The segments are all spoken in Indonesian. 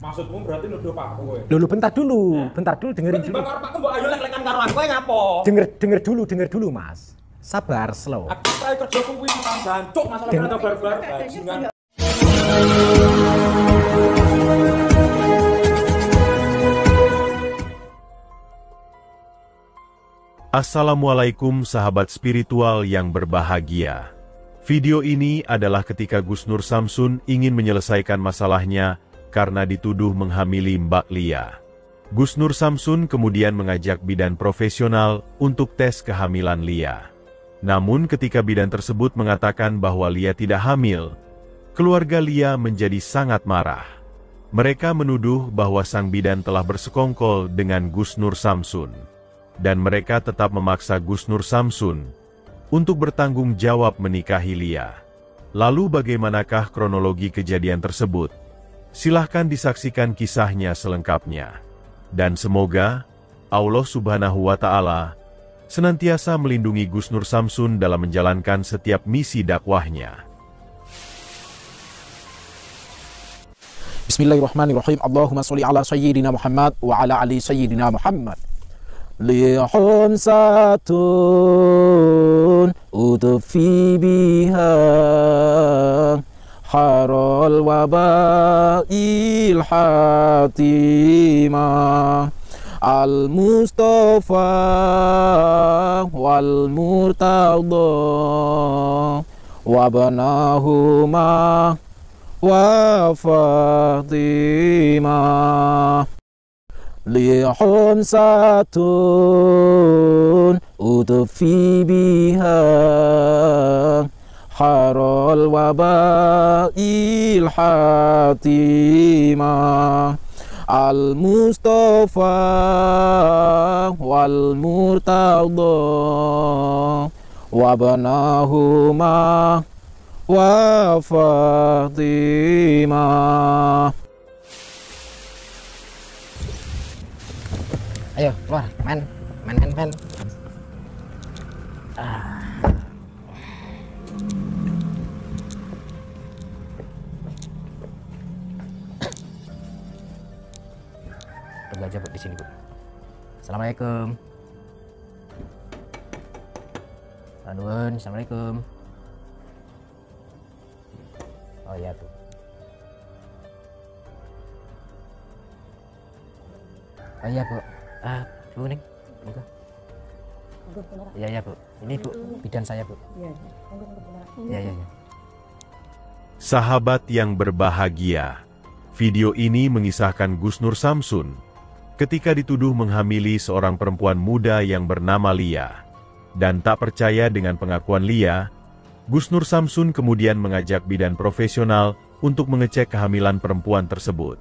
Maksudmu berarti nuduh Pak kowe. Lho bentar dulu dengerin Berarti dulu. bang karepku mbok ayo lek-lekan karo aku kowe ngapo? Denger dulu Mas. Sabar, slow. Aku try kerja kuwi nang jancuk masalah rada barbar bajingan. Assalamualaikum sahabat spiritual yang berbahagia. Video ini adalah ketika Gus Nur Samsun ingin menyelesaikan masalahnya karena dituduh menghamili Mbak Lia. Gus Nur Samsun kemudian mengajak bidan profesional untuk tes kehamilan Lia. Namun ketika bidan tersebut mengatakan bahwa Lia tidak hamil, keluarga Lia menjadi sangat marah. Mereka menuduh bahwa sang bidan telah bersekongkol dengan Gus Nur Samsun. Dan mereka tetap memaksa Gus Nur Samsun untuk bertanggung jawab menikahi Lia. Lalu bagaimanakah kronologi kejadian tersebut? Silahkan disaksikan kisahnya selengkapnya. Dan semoga Allah Subhanahu wa Ta'ala senantiasa melindungi Gus Nur Samsun dalam menjalankan setiap misi dakwahnya. Bismillahirrahmanirrahim. Allahumma sholli ala sayyidina Muhammad wa ala ali sayyidina Muhammad. Lihun satun udfi biha harul wabail hatimah al-Mustafa wal murtada wa banahuma wa Fatimah. Lihun satun udfi biha harul wabail hatimah al-Mustafa wal murtada wa banahuma wa Fatimah. Ayo, keluar, men. Tunggu aja, Bu, di sini, Bu. Assalamualaikum. Assalamualaikum. Oh iya, tuh. Oh iya, Bu. Bu Ning, enggak. Iya, Bu. Ini Bu, bidan saya, Bu. Iya. Sahabat yang berbahagia, video ini mengisahkan Gus Nur Samsun ketika dituduh menghamili seorang perempuan muda yang bernama Lia. Dan tak percaya dengan pengakuan Lia, Gus Nur Samsun kemudian mengajak bidan profesional untuk mengecek kehamilan perempuan tersebut.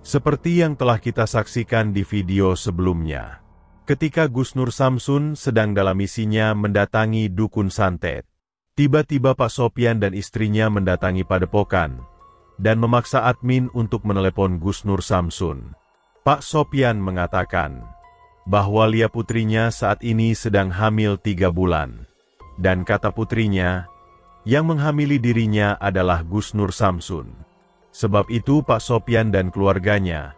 Seperti yang telah kita saksikan di video sebelumnya. Ketika Gus Nur Samsun sedang dalam misinya mendatangi dukun santet, tiba-tiba Pak Sopyan dan istrinya mendatangi padepokan dan memaksa admin untuk menelepon Gus Nur Samsun. Pak Sopyan mengatakan bahwa Lia putrinya saat ini sedang hamil 3 bulan. Dan kata putrinya, yang menghamili dirinya adalah Gus Nur Samsun. Sebab itu Pak Sopyan dan keluarganya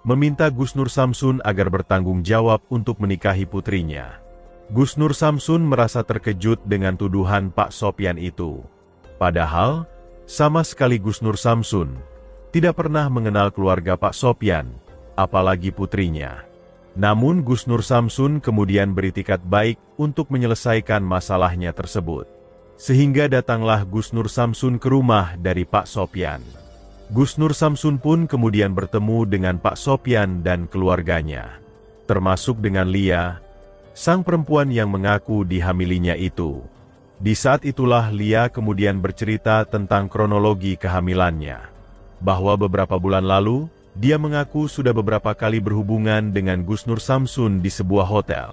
meminta Gus Nur Samsun agar bertanggung jawab untuk menikahi putrinya. Gus Nur Samsun merasa terkejut dengan tuduhan Pak Sopyan itu. Padahal, sama sekali Gus Nur Samsun tidak pernah mengenal keluarga Pak Sopyan, apalagi putrinya. Namun Gus Nur Samsun kemudian beritikat baik untuk menyelesaikan masalahnya tersebut. Sehingga datanglah Gus Nur Samsun ke rumah dari Pak Sopyan. Gus Nur Samsun pun kemudian bertemu dengan Pak Sopyan dan keluarganya, termasuk dengan Lia, sang perempuan yang mengaku dihamilinya itu. Di saat itulah Lia kemudian bercerita tentang kronologi kehamilannya, bahwa beberapa bulan lalu, dia mengaku sudah beberapa kali berhubungan dengan Gus Nur Samsun di sebuah hotel.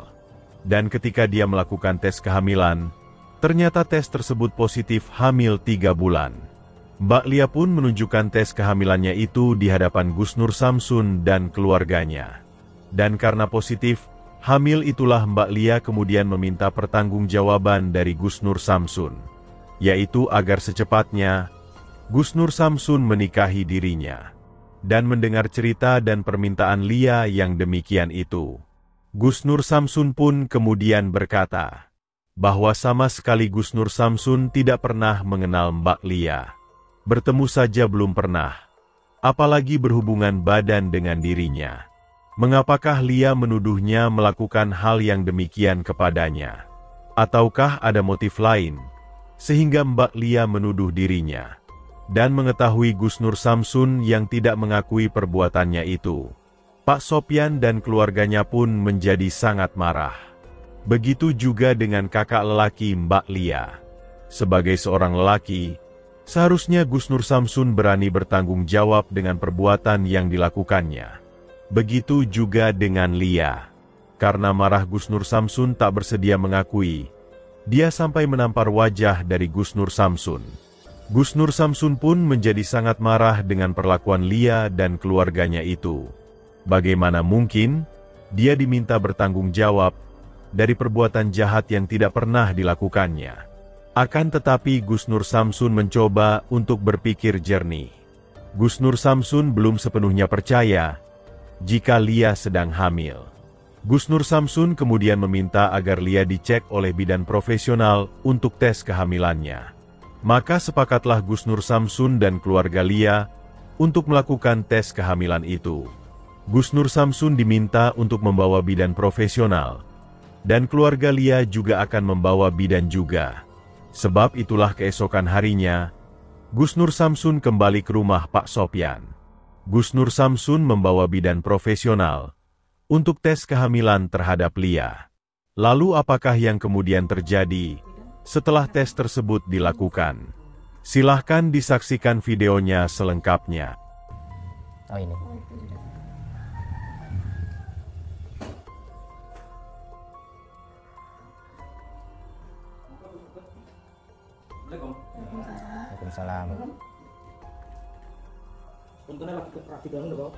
Dan ketika dia melakukan tes kehamilan, ternyata tes tersebut positif hamil 3 bulan. Mbak Lia pun menunjukkan tes kehamilannya itu di hadapan Gus Nur Samsun dan keluarganya. Dan karena positif, hamil itulah Mbak Lia kemudian meminta pertanggungjawaban dari Gus Nur Samsun, yaitu agar secepatnya Gus Nur Samsun menikahi dirinya. dan mendengar cerita dan permintaan Lia yang demikian itu, Gus Nur Samsun pun kemudian berkata bahwa sama sekali Gus Nur Samsun tidak pernah mengenal Mbak Lia. Bertemu saja belum pernah, apalagi berhubungan badan dengan dirinya. Mengapakah Lia menuduhnya melakukan hal yang demikian kepadanya? Ataukah ada motif lain, sehingga Mbak Lia menuduh dirinya? Dan mengetahui Gus Nur Samsun yang tidak mengakui perbuatannya itu, Pak Sopyan dan keluarganya pun menjadi sangat marah. Begitu juga dengan kakak lelaki Mbak Lia. Sebagai seorang lelaki, seharusnya Gus Nur Samsun berani bertanggung jawab dengan perbuatan yang dilakukannya. Begitu juga dengan Lia. Karena marah Gus Nur Samsun tak bersedia mengakui, dia sampai menampar wajah dari Gus Nur Samsun. Gus Nur Samsun pun menjadi sangat marah dengan perlakuan Lia dan keluarganya itu. Bagaimana mungkin dia diminta bertanggung jawab dari perbuatan jahat yang tidak pernah dilakukannya? Akan tetapi Gus Nur Samsun mencoba untuk berpikir jernih. Gus Nur Samsun belum sepenuhnya percaya jika Lia sedang hamil. Gus Nur Samsun kemudian meminta agar Lia dicek oleh bidan profesional untuk tes kehamilannya. Maka sepakatlah Gus Nur Samsun dan keluarga Lia untuk melakukan tes kehamilan itu. Gus Nur Samsun diminta untuk membawa bidan profesional, dan keluarga Lia juga akan membawa bidan juga. Sebab itulah keesokan harinya, Gus Nur Samsun kembali ke rumah Pak Sopyan. Gus Nur Samsun membawa bidan profesional untuk tes kehamilan terhadap Lia. Lalu apakah yang kemudian terjadi setelah tes tersebut dilakukan? Silahkan disaksikan videonya selengkapnya. Oh ini. Waalaikumsalam. Untungnya lagi rapi doang lho, Bang.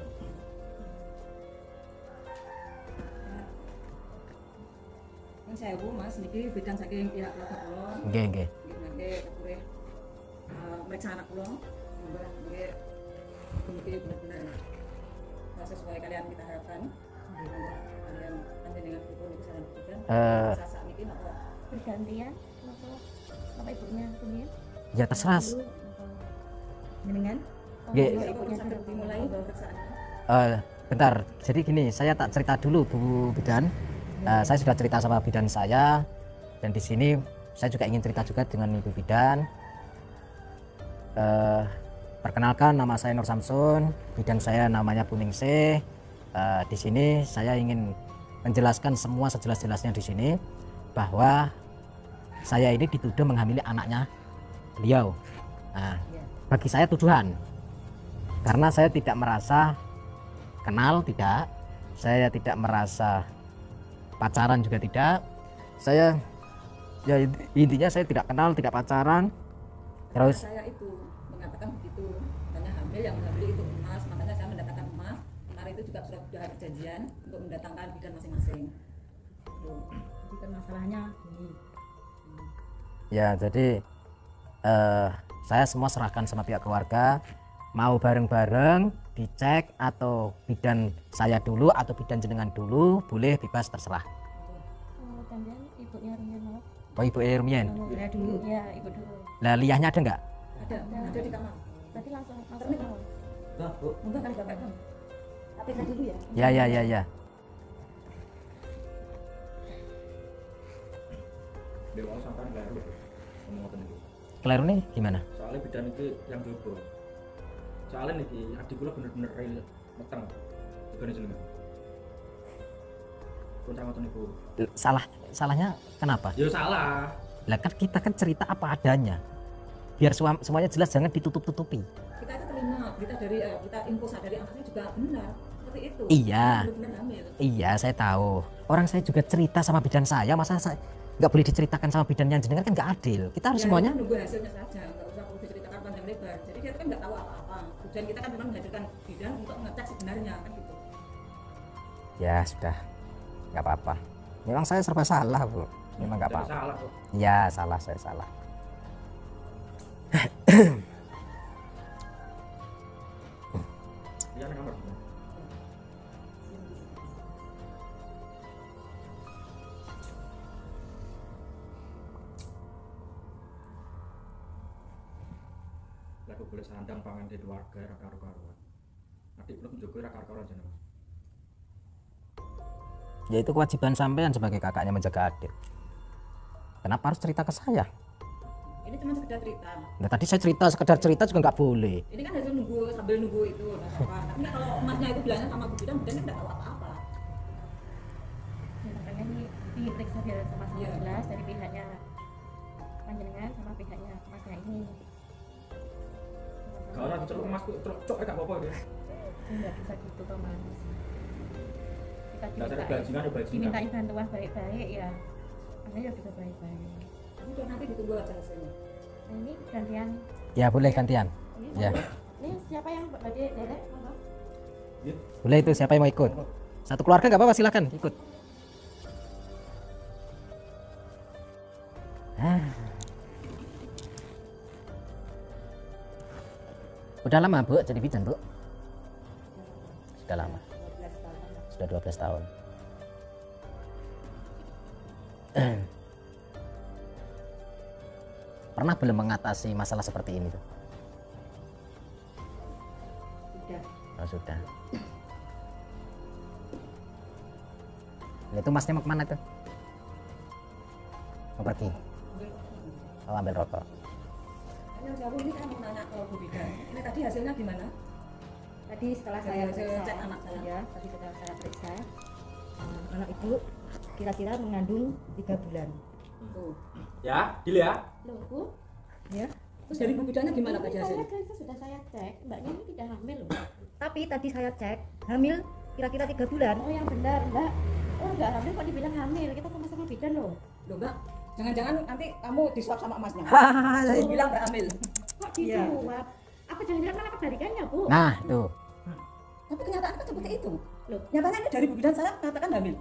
Saya Bu Mas niki bidan saking pihak keluarga kula. Nggih, nggih. Nggih kapure meriksa anak kula. Nggih. Niki benar-benar sesuai kalian kita harapkan. Kalian panjenengan pun niku saran bidan. Sasak niki napa? Bergantian apa ibunya kemudian? Ya terserah. Jenengan? Nggih. Ibunya dimulai pemeriksaannya. Bentar. Jadi gini, saya tak cerita dulu Bu Bidan. Saya sudah cerita sama bidan saya, dan di sini saya juga ingin cerita juga dengan Ibu Bidan. Perkenalkan, nama saya Nur Samsun, bidan saya namanya Bu Ningsih. Di sini saya ingin menjelaskan semua sejelas-jelasnya di sini bahwa saya ini dituduh menghamili anaknya beliau. Bagi saya tuduhan, karena saya tidak merasa kenal, tidak, saya tidak merasa pacaran juga tidak. Saya ya intinya saya tidak kenal, tidak pacaran. Terus saya itu mengatakan begitu, katanya hamil, yang hamil itu emas, makanya saya mendatangkan emas. Kemarin itu juga sudah ada perjanjian untuk mendatangkan bidan masing-masing. Jadi kan masalahnya ini. ya jadi saya semua serahkan sama pihak keluarga, mau bareng-bareng dicek atau bidan saya dulu atau bidan jenengan dulu, boleh, bebas, terserah. Kemudian ibunya Rumien mau? Oh, Ibu Rumien. Ya dulu. Ya, ibu dulu. Lah Liahnya ada nggak? Ada di kamar. Berarti langsung Terus mau. Nah, Bu. mungkin kali bapak kan. Tapi saya dulu ya. Ya. Dewa sampai keliru. Ngomong ngoten niku. Keliru nih gimana? Soalnya bidan iki yang coba. Soalnya niki adik kula bener-bener real meteng. Bukan jenengan. Pun ngoten niku. Salahnya kenapa? Ya salah. Lah kan kita kan cerita apa adanya, biar semuanya jelas, jangan ditutup-tutupi. Kita itu terima berita dari kita info dari anaknya juga benar seperti itu. Iya. Benar hamil. Iya, saya tahu. Orang saya juga cerita sama bidan saya, masa saya nggak boleh diceritakan sama bidan yang jenengan, kan nggak adil. Kita harus Ya, semuanya. kita nunggu hasilnya saja, nggak usah perlu diceritakan panjang lebar. Jadi dia kan nggak tahu apa-apa. Tujuan kita kan memang menghadirkan bidan untuk mengecek sebenarnya kan gitu. Ya sudah, nggak apa-apa. Memang saya serba salah, Bu. Memang nggak Jadi apa-apa. salah kok. Ya salah, saya salah. Ya maksudnya. Lagu boleh sandang pangan di keluarga ra karo-karuan. Adik kula njogo ra karo-karuan jeneng. Ya itu kewajiban sampean sebagai kakaknya menjaga adik. Kenapa harus cerita ke saya? Ini cuma sekedar cerita. Nah, tadi saya cerita, sekedar cerita juga nggak boleh. Ini kan hasil nunggu sambil nunggu itu, nggak apa-apa. Tapi kalau emasnya itu bilangnya sama Bu Bidan kan nggak tahu apa-apa. Ya, makanya ini diperiksa biar sama-sama Iya. jelas dari pihaknya panjenengan sama pihaknya masnya ini. Kalau ora diceluk emasku cok gak apa-apa ya. Nggak bisa gitu toh mas. Kita Nggak ada bajingan ada bajingan. dimintain bantuan baik-baik ya, anda ya bisa baik-baik. Tapi udah nanti ditunggu aja hasilnya. Nah ini gantian. Ya boleh gantian. Ya Ini siapa yang bagi dedek? Monggo. boleh, itu siapa yang mau ikut? Satu keluarga nggak apa-apa, silakan ikut. Udah lama Bu jadi bidan Bu? Sudah lama. Sudah 12 tahun. Pernah belum mengatasi masalah seperti ini tuh? Sudah. Oh, sudah. Nah, itu masnya mau kemana tuh? Mau pergi? Oh, ambil rokok. Yang jauh ini kan mau nanya ke Bu Bidan. Ini tadi hasilnya gimana? Tadi setelah Dari saya hasil periksa cek anak saya. ya, tadi setelah saya periksa, anak ibu kira-kira mengandung 3 bulan. Tuh. Ya, deal ya. Loh Bu, Ya. Terus dari Bu Bidannya gimana tadi ini hasilnya? sudah saya cek, mbaknya ini tidak hamil loh. Tapi tadi saya cek, hamil kira-kira 3 bulan. Oh yang benar mbak, oh enggak hamil kok dibilang hamil, kita sama-sama bidan loh. Loh Mbak, jangan-jangan nanti kamu disuap sama emasnya. Hahaha. Kamu bilang nggak hamil. Kok disuap? Apa jangan-jangan malah kebalikannya Bu? Nah, tuh. Tapi kenyataan kan seperti itu. Loh, Nyatanya ini dari Bu Bidan saya katakan hamil.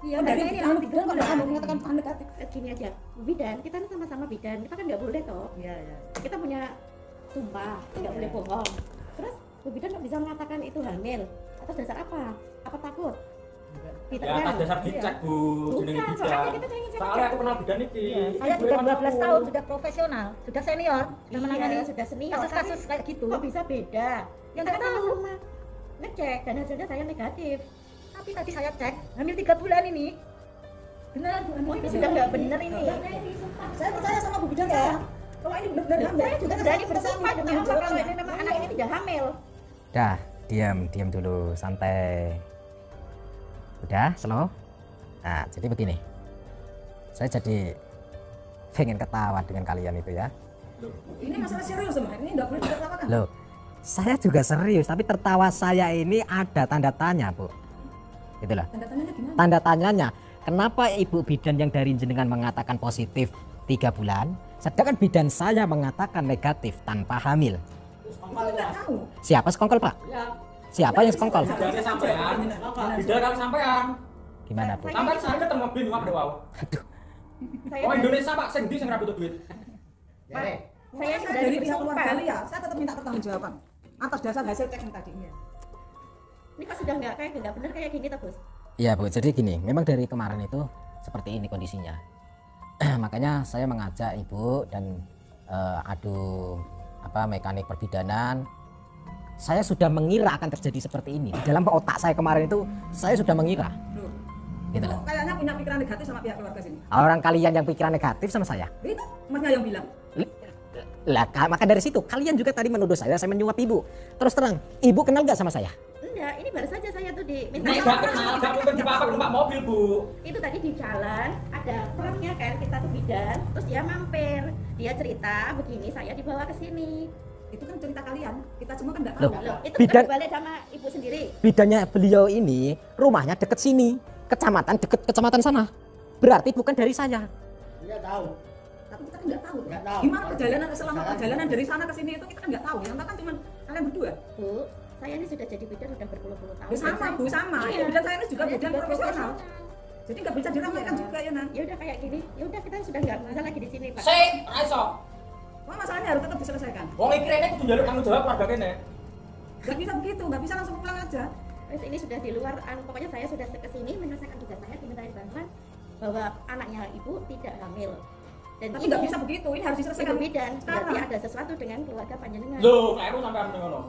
iya Kan dari makanya ini anu Bidan kok kamu mengatakan negatif. gini aja, Bu bidan, kita kan sama-sama bidan, kita kan nggak boleh toh. Iya, iya. Kita punya sumpah, nggak boleh bohong. Terus Bu bidan nggak bisa mengatakan itu hamil. Atas dasar apa? Apa takut? Tidak Ya, atas dasar dicek Bu, jenenge Bukan, bidan. soalnya kita pengen cek. Soalnya aku kenal bidan iki. Saya Ibu sudah emang 12 tahu. tahun, sudah profesional, sudah senior, sudah menangani Iya, sudah senior. kasus-kasus Tapi kayak gitu. kok bisa beda? Yang Kita nggak tahu. sama-sama ngecek dan hasilnya saya negatif. Tapi tadi saya cek, hamil 3 bulan ini. Benar Bu, Oh, ini sudah nggak benar ini. Saya percaya sama Bu Bidan saya. Kalau ini benar hamil. Saya juga berani bersumpah demi Allah kalau ini memang anak ini tidak hamil. Dah, diam dulu, santai. Udah, slow. Nah, jadi begini. Saya jadi pengen ketawa dengan kalian itu ya. Ini masalah serius Mbak. Ini nggak boleh ditertawakan. Loh, saya juga serius, tapi tertawa saya ini ada tanda tanya, Bu. Gitu loh. Tanda tanyanya gimana? Tanda tanyanya, kenapa ibu bidan yang dari jenengan mengatakan positif 3 bulan, sedangkan bidan saya mengatakan negatif tanpa hamil? Kamu nggak tahu. Siapa sekongkol, Pak? Siapa yang sekongkol? Bidannya sampean. Bidan karo sampean. Gimana, Bu? Sampean saya ketemu mobil nyuap deh wow. Aduh, Saya Oh Indonesia Pak, sing ndi sing ra butuh duit? saya Saya sudah dari pihak bersumpah. keluarga Lia, saya tetap minta pertanggungjawaban atas dasar hasil cek yang tadi. Ini kok sudah nggak benar kayak gini toh Bos? iya Bu, jadi gini, memang dari kemarin itu seperti ini kondisinya. Makanya saya mengajak Ibu dan adu mekanik perbidanan. Saya sudah mengira akan terjadi seperti ini. Di dalam otak saya kemarin itu saya sudah mengira. Loh, Gitu loh. kayaknya punya pikiran negatif sama pihak keluarga sini. Orang kalian yang pikiran negatif sama saya. Itu emasnya yang bilang. Lah, maka dari situ kalian juga tadi menuduh saya menyuap Ibu. Terus terang, Ibu kenal gak sama saya? Enggak, ini baru saja saya tuh diminta. Nek gak kenal, gak mungkin dibawa numpak mobil Bu. Itu tadi di jalan ada orangnya kan, kita tuh bidan, terus dia mampir, dia cerita begini, saya dibawa ke sini. Itu kan cerita kalian. Kita semua kan nggak Loh, tahu. Loh, itu Bidan- balik sama ibu sendiri. Bidannya beliau ini rumahnya deket sini, kecamatan deket kecamatan sana. Berarti bukan dari saya. Tapi kita kan nggak tahu. Gimana perjalanan selama perjalanan dari sana ke sini itu kita kan nggak tahu. Yang tahu kan cuma kalian berdua. Bu, saya ini sudah jadi bidan udah berpuluh-puluh tahun. Ya sama Bu, sama. Iya. Bidan saya ini juga Saya bidan profesional. Jadi nggak bisa diramaikan Iya. juga ya Nan. Ya udah kayak gini, ya udah kita sudah nggak bisa lagi di sini Pak. Sing, ra iso. Wah masalahnya harus tetap diselesaikan. Wong iki rene kudu njaluk tanggung jawab keluarga kene. Nggak bisa begitu, nggak bisa langsung pulang aja. Terus ini sudah di luar, pokoknya saya sudah kesini menyelesaikan tugas saya, dimintain bantuan bahwa anaknya ibu tidak hamil. Dan Tapi ini nggak bisa begitu, ini harus diselesaikan Ibu bidan, berarti sekarang. ada sesuatu dengan keluarga panjenengan. Loh, kleru sampean ngono.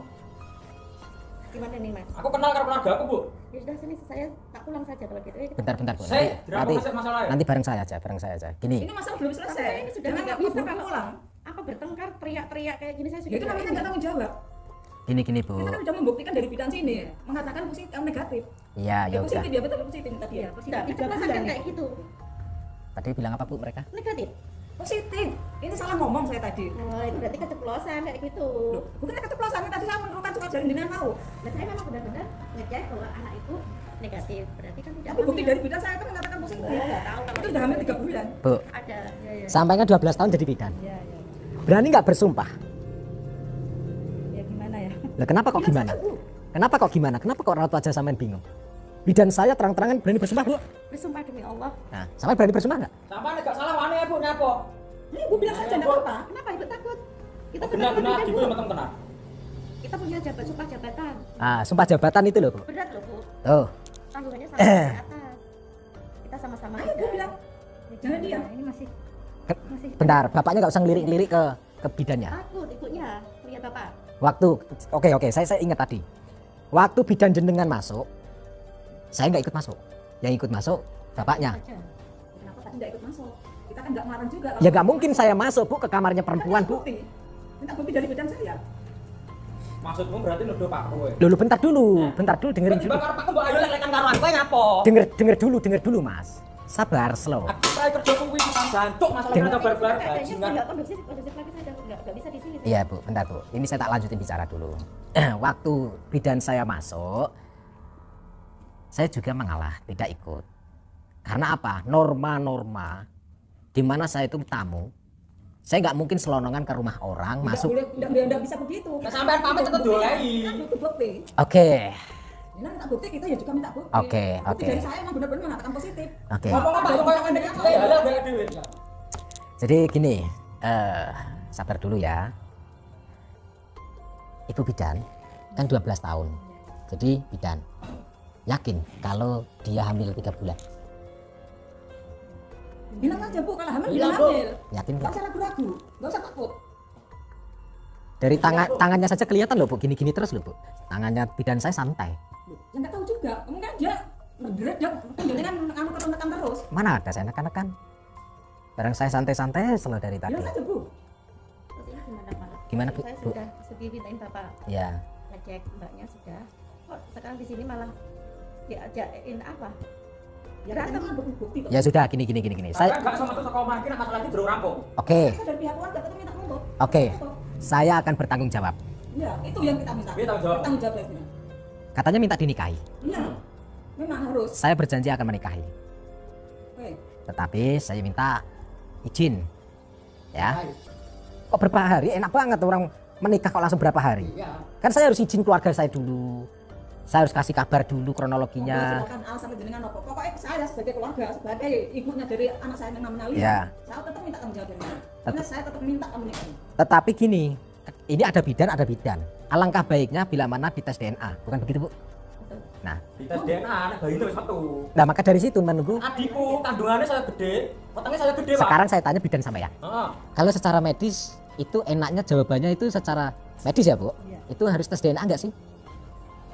Gimana nih Mas? Aku kenal karo keluarga aku, Bu. Ya sudah sini saya tak pulang saja kalau gitu. Bentar Bu. Saya Nanti masalah ya. nanti bareng saya aja. Gini. Ini masalah belum selesai. Saya ini sudah Jangan nggak nggak bisa bisa pulang. Apa bertengkar teriak-teriak kayak gini saya Ya sudah. itu namanya nggak tanggung jawab. Gini Bu. Kita kan sudah membuktikan dari bidan sini, mengatakan positif, negatif. Iya, ya udah. Positif ya betul positif tadi ya. Tidak, tidak kan kayak gitu. Tadi bilang apa Bu mereka? Negatif. Positif. Ini salah ngomong saya tadi. Oh, itu berarti keceplosan kayak gitu. Loh, bukan keceplosan tadi saya menemukan surat dari dinas mau. Nah, saya memang benar-benar ngecek bahwa anak itu negatif. Berarti kan tidak Tapi bukti hamil. dari bidan saya kan mengatakan positif. Saya nggak tahu kalau Itu udah hamil 3 bulan. Bu, ada. Ya. sampainya 12 tahun jadi bidan. Ya. Berani nggak bersumpah? Ya gimana ya? Lah kenapa kok gimana? Kenapa kok gimana? Kenapa kok raut wajah sampean bingung? Bidan saya terang-terangan berani bersumpah, Bu. Bersumpah demi Allah. Nah, sampean berani bersumpah nggak? Sampean enggak salah wane ya, Bu, nyapa? Ini ibu bilang saja enggak apa-apa. Kenapa ibu takut? Kita Benar-benar bidan, gitu Bu. ya meteng tenan. Kita punya sumpah jabatan. Ah, sumpah jabatan itu loh, Bu. Berat loh, Bu. Tuh. Tanggungannya sama di atas. Kita sama-sama Ayo ibu bilang. Jangan diam. Ini masih Bentar, bapaknya nggak usah ngelirik-ngelirik ke bidannya. takut ibunya. Lihat Bapak. Waktu, oke, saya ingat tadi. Waktu bidan jenengan masuk, saya nggak ikut masuk. Yang ikut masuk bapaknya. Aja. Kenapa tadi enggak ikut masuk? Kita kan enggak melarang juga. Ya nggak mungkin saya masuk, Bu, ke kamarnya perempuan, Bu. Minta bukti dari bidan saya. Maksudmu berarti nuduh Pak kowe. Dulu bentar dulu, dengerin Berarti dulu. bakar Pak Mbak Ayu lek-lekan karo aku nyapa? Denger dulu, Mas. Sabar, slow. Aku try kerja kuwi kan jantuk masalah Dengar. barbar Kayaknya bajingan. nggak kondusif lagi saya nggak bisa di sini. Iya, Bu, bentar, Bu. Ini saya tak lanjutin bicara dulu. Waktu bidan saya masuk, saya juga mengalah, tidak ikut. Karena apa? Norma-norma di mana saya itu tamu. Saya nggak mungkin selonongan ke rumah orang, masuk. Enggak bisa begitu. Nah, sampean pamit tetep dolei. Kan butuh bukti. Oke, Nah, minta bukti kita ya juga minta bukti. Oke. Bukti dari saya emang benar-benar mengatakan positif. oke. Ngomong apa kok kayak ngene iki ya lha dhewe. Jadi gini, sabar dulu ya. Ibu bidan kan 12 tahun. Jadi bidan yakin kalau dia hamil 3 bulan. Bilang aja Bu, kalau hamil Bilang, bilang Bu. hamil. Yakin Enggak nggak? usah ragu-ragu. Enggak usah takut. Dari tangannya saja kelihatan loh, Bu. Gini-gini terus loh, Bu. Tangannya bidan saya santai. Loh, ya enggak tahu juga. Mungkin dia berderet dan kan anu tekan terus. Mana ada saya nekan-nekan. Barang saya santai-santai selalu dari tadi. Bilang saja Bu. Terus ini gimana Pak? Gimana, Bu? Saya Bu? sudah mintain Bapak Ya, ngecek mbaknya sudah. Kok sekarang di sini malah diajakin apa? Ya kan kan bukti kok. ya sudah gini. Saya Saya enggak sama tuh sekolah iki masalah iki durung rampung. oke, Kita dari pihak keluarga tetap minta nuntut. oke. Saya akan bertanggung jawab. Ya, itu yang kita minta. Dia tanggung jawab. Tanggung jawab lagi. Katanya minta dinikahi. Iya. Memang harus. Saya berjanji akan menikahi. Oke. Tetapi saya minta izin. Ya. Kok berapa hari? Enak banget orang menikah kok langsung berapa hari? Iya. Kan saya harus izin keluarga saya dulu. Saya harus kasih kabar dulu kronologinya. Silakan alasan jenengan apa. Pokoknya saya sebagai keluarga, sebagai ibunya dari anak saya yang namanya Lia, Ya. saya tetap minta tanggung jawab dari kamu. Karena saya tetap minta kamu nikah. Tetapi gini, ini ada bidan. Alangkah baiknya bila mana dites DNA, bukan begitu, Bu? Nah, Dites DNA anak bayi itu wis metu. nah maka dari situ menunggu. Adikku kandungannya saya gede, wetenge saya gede, Pak. Sekarang saya tanya bidan sama ya. Heeh. Kalau secara medis itu enaknya jawabannya itu secara medis ya, Bu? Itu harus tes DNA enggak sih?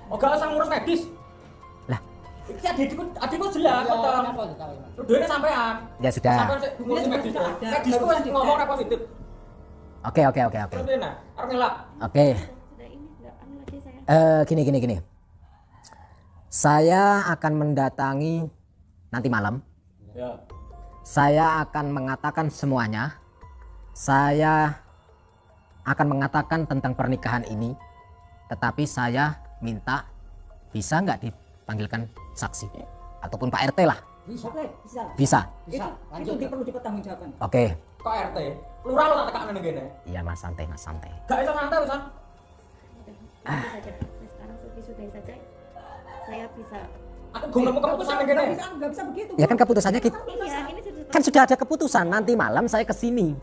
Oh, gak usah ngurus medis. Lah. Iki adikku jelas potong. Tuduhnya sampean. Ya sudah. Sampean sik ngurus Ini medis. sudah ada. Medisku Baru wis sudah ngomong ada. positif. Oke. Terus nah, arep ngelak. Oke. Sudah ini enggak anu lagi saya. Gini. Saya akan mendatangi nanti malam. Ya. Saya akan mengatakan semuanya. Saya akan mengatakan tentang pernikahan ini. Tetapi saya minta bisa nggak dipanggilkan saksi ataupun Pak RT lah. Oke, bisa. Bisa. Itu dia perlu dipertanggungjawabkan. Oke. Kok RT? Lurah lo tak tekan ngene kene. Iya Mas, santai. Gak iso santai wisan. Sudah saja. Nah, sekarang sudah saja. Saya bisa. Aku gue nemu keputusan ngene kene. Enggak bisa begitu. Ya kan keputusannya kita. Iya, ini sudah. Kan sudah ada keputusan. Nanti malam saya kesini.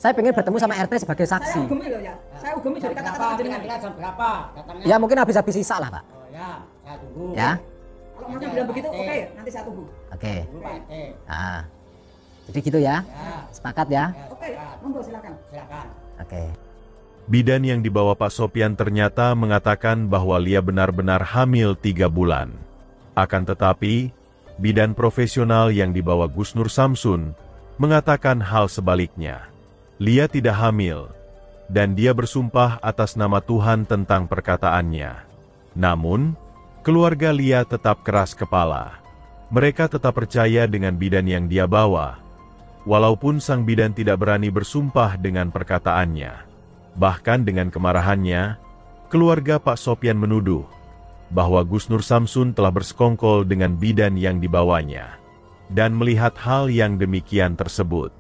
Saya pengen bertemu sama RT sebagai Saya saksi. ugemi loh ya. Saya ugemi dari kata-kata jenengan. Jam berapa? Datangnya. Ya mungkin habis-habis sisa lah Pak. Oh ya, saya tunggu. Ya, Kalau masnya bilang begitu, oke, nanti saya tunggu. oke. Tunggu Pak RT. Nah, jadi gitu ya. Ya, Sepakat ya? Oke, monggo silakan. silakan. Oke. Bidan yang dibawa Pak Sopyan ternyata mengatakan bahwa Lia benar-benar hamil 3 bulan. Akan tetapi, bidan profesional yang dibawa Gus Nur Samsun mengatakan hal sebaliknya. Lia tidak hamil, dan dia bersumpah atas nama Tuhan tentang perkataannya. Namun, keluarga Lia tetap keras kepala. Mereka tetap percaya dengan bidan yang dia bawa, walaupun sang bidan tidak berani bersumpah dengan perkataannya. Bahkan dengan kemarahannya, keluarga Pak Sopyan menuduh bahwa Gus Nur Samsun telah bersekongkol dengan bidan yang dibawanya. Dan melihat hal yang demikian tersebut,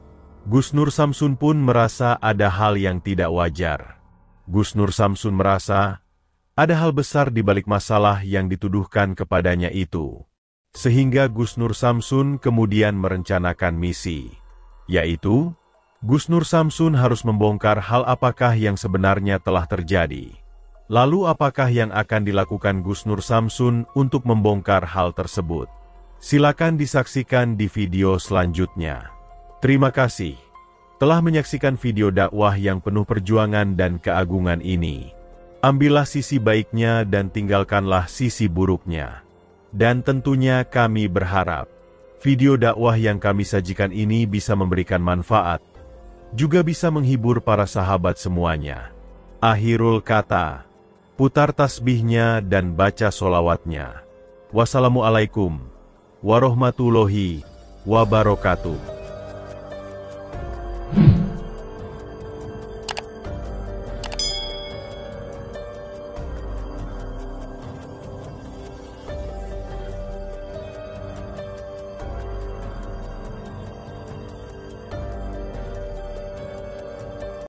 Gus Nur Samsun pun merasa ada hal yang tidak wajar. Gus Nur Samsun merasa ada hal besar di balik masalah yang dituduhkan kepadanya itu. Sehingga Gus Nur Samsun kemudian merencanakan misi, yaitu Gus Nur Samsun harus membongkar hal apakah yang sebenarnya telah terjadi. Lalu apakah yang akan dilakukan Gus Nur Samsun untuk membongkar hal tersebut? Silakan disaksikan di video selanjutnya. Terima kasih telah menyaksikan video dakwah yang penuh perjuangan dan keagungan ini. Ambillah sisi baiknya dan tinggalkanlah sisi buruknya. Dan tentunya kami berharap video dakwah yang kami sajikan ini bisa memberikan manfaat, juga bisa menghibur para sahabat semuanya. Akhirul kata, putar tasbihnya dan baca solawatnya. Wassalamualaikum warahmatullahi wabarakatuh.